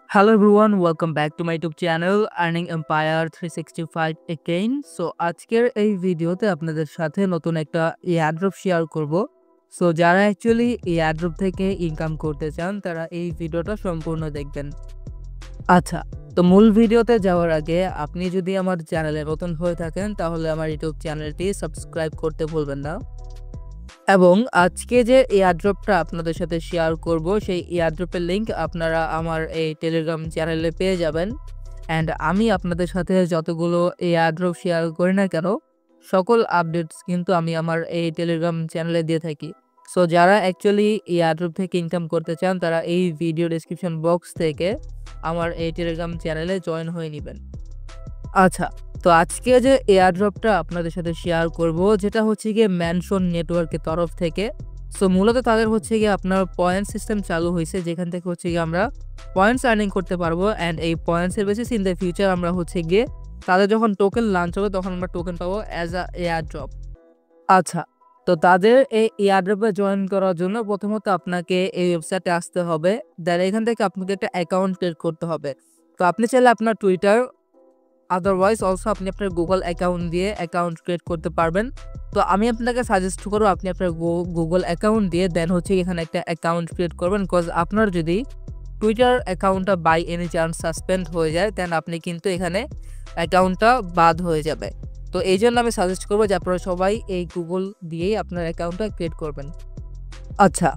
Hello everyone, welcome back to my YouTube channel Earning Empire 365 again. So আজকের এই ভিডিওতে আপনাদের সাথে নতুন একটা এয়ারড্রপ শেয়ার করব। সো যারা অ্যাকচুয়ালি এই এয়ারড্রপ থেকে ইনকাম করতে চান তারা এই ভিডিওটা সম্পূর্ণ দেখবেন। আচ্ছা, তো মূল ভিডিওতে যাওয়ার আগে আপনি যদি আমার চ্যানেলে নতুন হয়ে থাকেন তাহলে আমার ইউটিউব চ্যানেলটি সাবস্ক্রাইব করতে ভুলবেন না। এবং আজকে যে এয়ারড্রপটা আপনাদের সাথে শেয়ার করব সেই এয়ারড্রপের লিঙ্ক আপনারা আমার এই টেলিগ্রাম চ্যানেলে পেয়ে যাবেন। অ্যান্ড আমি আপনাদের সাথে যতগুলো এয়ারড্রপ শেয়ার করি না কেন সকল আপডেটস কিন্তু আমি আমার এই টেলিগ্রাম চ্যানেলে দিয়ে থাকি। সো যারা অ্যাকচুয়ালি এয়ারড্রপ থেকে ইনকাম করতে চান তারা এই ভিডিও ডেসক্রিপশন বক্স থেকে আমার এই টেলিগ্রাম চ্যানেলে জয়েন হয়ে নেবেন। আচ্ছা, তো আজকে যে এয়ারড্রপটা আপনাদের সাথে শেয়ার করব যেটা হচ্ছে গিয়ে ম্যানশন নেটওয়ার্কের তরফ থেকে। সো মূলত তাদের হচ্ছে গিয়ে আপনার পয়েন্ট সিস্টেম চালু হয়েছে যেখান থেকে হচ্ছে গিয়ে আমরা পয়েন্টস আর্নিং করতে পারবো। অ্যান্ড এই পয়েন্টসের বেসিস ইন দ্য ফিউচার আমরা হচ্ছে গিয়ে তাদের যখন টোকেন লঞ্চ হবে তখন আমরা টোকেন পাবো অ্যাজ আ এয়ারড্রপ। আচ্ছা, তো তাদের এই এয়ারড্রপে জয়েন করার জন্য প্রথমত আপনাকে এই ওয়েবসাইটে আসতে হবে। দেন এখান থেকে আপনাকে একটা অ্যাকাউন্ট ক্রিয়েট করতে হবে। তো আপনি চাইলে আপনার টুইটার আদারওয়াইজ অলসো আপনি আপনার গুগল অ্যাকাউন্ট দিয়ে অ্যাকাউন্ট ক্রিয়েট করতে পারবেন। তো আমি আপনাকে সাজেস্ট করবো আপনি আপনার গুগল অ্যাকাউন্ট দিয়ে দেন হচ্ছে এখানে একটা অ্যাকাউন্ট ক্রিয়েট করবেন। বিকজ আপনার যদি টুইটার অ্যাকাউন্টটা বাই এনি চান্স সাসপেন্ড হয়ে যায় দেন আপনি কিন্তু এখানে অ্যাকাউন্টটা বাদ হয়ে যাবে। তো এই জন্য আমি সাজেস্ট করবো যে আপনারা সবাই এই গুগল দিয়েই আপনার অ্যাকাউন্টটা ক্রিয়েট করবেন। আচ্ছা,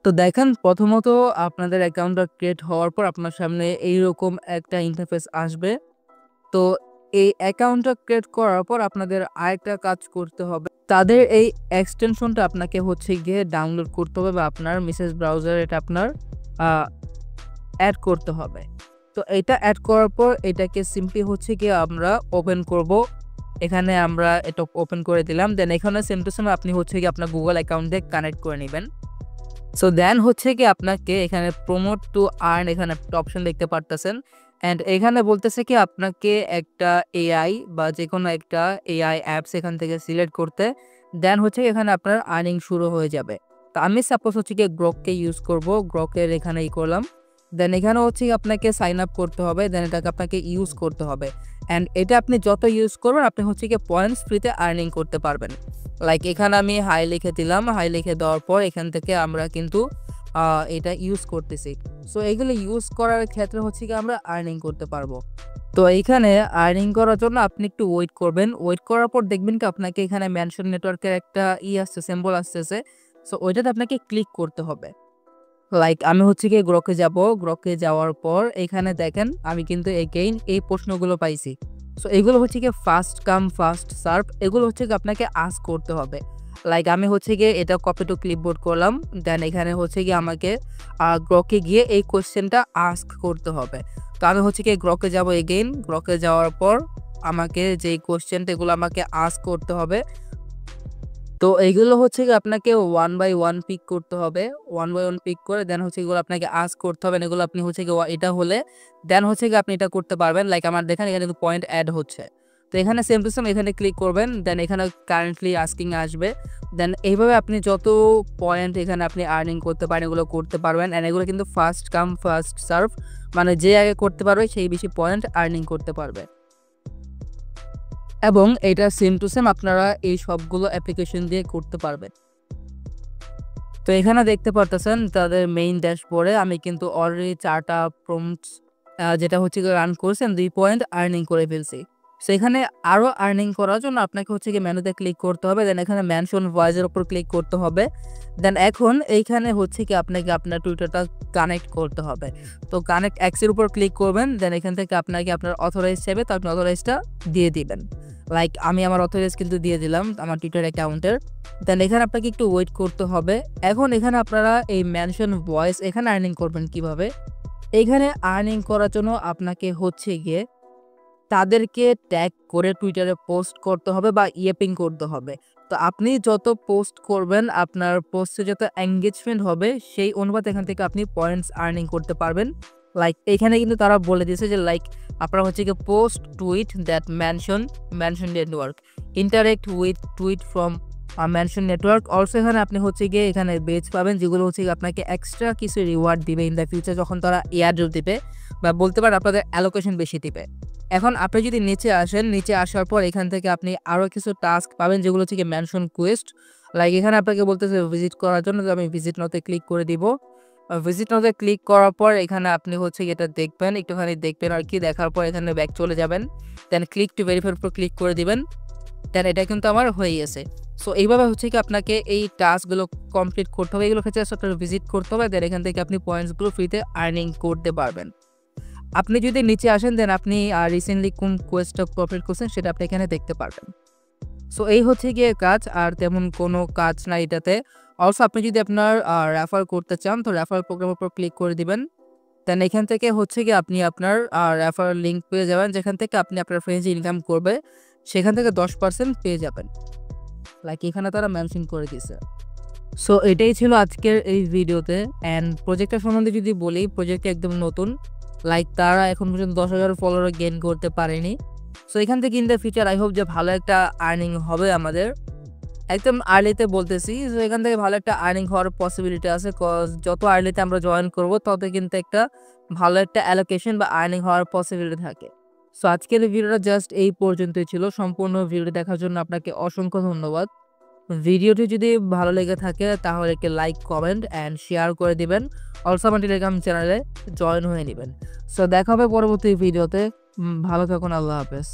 তো দেখেন প্রথমত আপনাদের অ্যাকাউন্টটা ক্রিয়েট হওয়ার পর আপনার সামনে এইরকম একটা ইন্টারফেস আসবে। তো এই অ্যাকাউন্টটা ক্রিয়েট করার পর আপনাদের আরেকটা কাজ করতে হবে। তাদের এই এক্সটেনশনটা আপনাকে হচ্ছে গিয়ে ডাউনলোড করতে হবে বা আপনার মেসেজ ব্রাউজারে এটা আপনার অ্যাড করতে হবে। তো এটা অ্যাড করার পর এটাকে সিম্পলি হচ্ছে গিয়ে আমরা ওপেন করব। এখানে আমরা এটা ওপেন করে দিলাম। দেন এখানে সেম টু সেম আপনি হচ্ছে গিয়ে আপনার গুগল অ্যাকাউন্টে কানেক্ট করে নেবেন। সো দেন হচ্ছে কি আপনাকে এখানে প্রমোট টু আর্ন এখানে একটা অপশন দেখতে পারতেছেন। অ্যান্ড এখানে বলতেছে কি আপনাকে একটা এআই বা যে কোনো একটা এআই অ্যাপস এখান থেকে সিলেক্ট করতে। দেন হচ্ছে এখানে আপনার আর্নিং শুরু হয়ে যাবে। তো আমি সাপোজ হচ্ছে কি গ্রককে ইউজ করব, গ্রকের এখানে করলাম। দেন এখানে হচ্ছে আপনাকে সাইন আপ করতে হবে। দেন এটাকে আপনাকে ইউজ করতে হবে। অ্যান্ড এটা আপনি যত ইউজ করবেন আপনি হচ্ছে কি পয়েন্টস ফ্রিতে আর্নিং করতে পারবেন। লাইক এখানে আমি হাই লিখে দিলাম। হাই লিখে দেওয়ার পর এখান থেকে আমরা কিন্তু এটা ইউজ করতেছি। সো এগুলো ইউজ করার ক্ষেত্রে হচ্ছে কি আমরা আর্নিং করতে পারবো। তো এইখানে আর্নিং করার জন্য আপনি একটু ওয়েট করবেন। ওয়েট করার পর দেখবেন কি আপনাকে এখানে মেনশন নেটওয়ার্কের একটা আসছে, সিম্বল আসতেছে। সো ওইটাতে আপনাকে ক্লিক করতে হবে। লাইক আমি হচ্ছে গিয়ে গ্রকে যাব। গ্রকে যাওয়ার পর এখানে দেখেন আমি কিন্তু এগেইন এই প্রশ্নগুলো পাইছি। সো এগুলো হচ্ছে গিয়ে ফার্স্ট কাম ফার্স্ট সার্ভ। এগুলো হচ্ছে গিয়ে আপনাকে আস্ক করতে হবে। লাইক আমি হচ্ছে গিয়ে এটা কপি টু ক্লিপবোর্ড করলাম। দেন এখানে হচ্ছে গিয়ে আমাকে গ্রকে গিয়ে এই কোয়েশ্চেনটা আস্ক করতে হবে। তো আমি হচ্ছে গিয়ে গ্রকে যাব এগেইন। গ্রকে যাওয়ার পর আমাকে যেই কোয়েশ্চেনটা এগুলো আমাকে আস্ক করতে হবে। তো এইগুলো হচ্ছে কি আপনাকে ওয়ান বাই ওয়ান পিক করতে হবে। ওয়ান বাই ওয়ান পিক করে দেন হচ্ছে এগুলো আপনাকে আস্ক করতে হবে। এগুলো আপনি হচ্ছে কি এটা হলে দেন হচ্ছে কি আপনি এটা করতে পারবেন। লাইক আমার দেখেন এখানে কিন্তু পয়েন্ট অ্যাড হচ্ছে। তো এখানে সেম টু সেম এখানে ক্লিক করবেন। দেন এখানে কারেন্টলি আস্কিং আসবে। দেন এইভাবে আপনি যত পয়েন্ট এখানে আপনি আর্নিং করতে পারেন এগুলো করতে পারবেন। অ্যান্ড এগুলো কিন্তু ফার্স্ট কাম ফার্স্ট সার্ভ, মানে যে আগে করতে পারবে সেই বেশি পয়েন্ট আর্নিং করতে পারবে। এবং এটা সেম টু সেম আপনারা এই সবগুলো অ্যাপ্লিকেশন দিয়ে করতে পারবেন। তো এখানে দেখতে পারতেছেন তাদের মেইন ড্যাশবোর্ডে আমি কিন্তু অলরেডি 4টা প্রম্পটস যেটা হচ্ছে রান করছেন 2 পয়েন্ট আর্নিং করে ফেলছি। সো এখানে আরও আর্নিং করার জন্য আপনাকে হচ্ছে কি মেনুতে ক্লিক করতে হবে। দেন এখানে মেনশন ভয়েসের উপর ক্লিক করতে হবে। দেন এখন এইখানে হচ্ছে কি আপনাকে আপনার টুইটারটা কানেক্ট করতে হবে। তো কানেক্ট অ্যাক্সের উপর ক্লিক করবেন। দেন এখান থেকে আপনাকে আপনার অথরাইজ চাইবে, তো আপনি অথরাইজটা দিয়ে দিবেন। লাইক আমি আমার অথরাইজ কিন্তু দিয়ে দিলাম আমার টুইটার অ্যাকাউন্টের। দেন এখানে আপনাকে একটু ওয়েট করতে হবে। এখন এখানে আপনারা এই মেনশন ভয়েস এখানে আর্নিং করবেন কিভাবে। এইখানে আর্নিং করার জন্য আপনাকে হচ্ছে গিয়ে তাদেরকে ট্যাগ করে টুইটারে পোস্ট করতে হবে বা ইয়েপিং করতে হবে। তো আপনি যত পোস্ট করবেন আপনার পোস্টে যত এঙ্গেজমেন্ট হবে সেই অনুপাতে এখান থেকে আপনি পয়েন্টস আর্নিং করতে পারবেন। লাইক এখানে কিন্তু তারা বলে দিয়েছে যে লাইক আপনারা হচ্ছে গিয়ে post tweet that mention network interact with tweet from mention network. Also এখানে আপনি হচ্ছে গিয়ে এখানে বেজ পাবেন যেগুলো হচ্ছে আপনাকে এক্সট্রা কিছু রিওয়ার্ড দিবে ইন দ্য ফিউচার যখন তারা এয়ারড্রপ দিবে। বা বলতে পারেন আপনাদের অ্যালোকেশন বেশি দিবে। এখন আপনি যদি নিচে আসেন, নিচে আসার পর এখান থেকে আপনি আরও কিছু টাস্ক পাবেন যেগুলো থেকে মেনশন কোয়েস্ট। লাইক এখানে আপনাকে বলতেছে ভিজিট করার জন্য, তো আমি ভিজিট নাওতে ক্লিক করে দিব। ভিজিট নাওতে ক্লিক করার পর এখানে আপনি হচ্ছে এটা দেখবেন, একটুখানি দেখবেন আর কি। দেখার পর এখানে ব্যাক চলে যাবেন, দেন ক্লিক টু ভেরিফাইয়ের উপর ক্লিক করে দিবেন। দেন এটা কিন্তু আমার হয়ে গেছে। সো এইভাবে হচ্ছে কি আপনাকে এই টাস্কগুলো কমপ্লিট করতে হবে, এগুলো ক্ষেত্রে আপনার ভিজিট করতে হবে। দেন এখান থেকে আপনি পয়েন্টসগুলো ফ্রিতে আর্নিং করতে পারবেন। আপনি যদি নিচে আসেন দেন আপনি রিসেন্টলি কোন কোয়েস্টটা কমপ্লিট করছেন সেটা আপনি এখানে দেখতে পারবেন। সো এই হচ্ছে গিয়ে কাজ, আর তেমন কোনো কাজ না এটাতে। অলসো আপনি যদি আপনার রেফার করতে চান তো রেফার প্রোগ্রামের উপর ক্লিক করে দিবেন। দেন এখান থেকে হচ্ছে গিয়ে আপনি আপনার রেফার লিঙ্ক পেয়ে যাবেন, যেখান থেকে আপনি আপনার ফ্রেন্ডস ইনকাম করবে, সেখান থেকে 10% পেয়ে যাবেন। লাইক এখানে তারা মেনশন করে দিয়েছে। সো এটাই ছিল আজকের এই ভিডিওতে। অ্যান্ড প্রজেক্টটা সম্বন্ধে যদি বলি, প্রজেক্টটা একদম নতুন। লাইক তারা এখন পর্যন্ত 10,000 ফলোয়ার গেইন করতে পারেনি। সো এখান থেকে in the future I hope যে ভালো একটা আর্নিং হবে আমাদের। একদম আর্লিতে বলতেছি, সো এখান থেকে ভালো একটা আর্নিং হওয়ার পসিবিলিটি আছে। কজ যত আর্লিতে আমরা জয়েন করবো তত কিন্তু একটা ভালো একটা অ্যালোকেশন বা আর্নিং হওয়ার পসিবিলিটি থাকে। সো আজকের ভিডিওটা জাস্ট এই পর্যন্তই ছিল। সম্পূর্ণ ভিডিও দেখার জন্য আপনাকে অসংখ্য ধন্যবাদ। ভিডিওটি যদি ভালো লেগে থাকে তাহলে একটি লাইক, কমেন্ট অ্যান্ড শেয়ার করে দিবেন। অলসো আমার টেলিগ্রাম চ্যানেলে জয়েন হয়ে নেবেন। সো দেখা হবে পরবর্তী ভিডিওতে। ভালো থাকুন, আল্লাহ হাফেজ।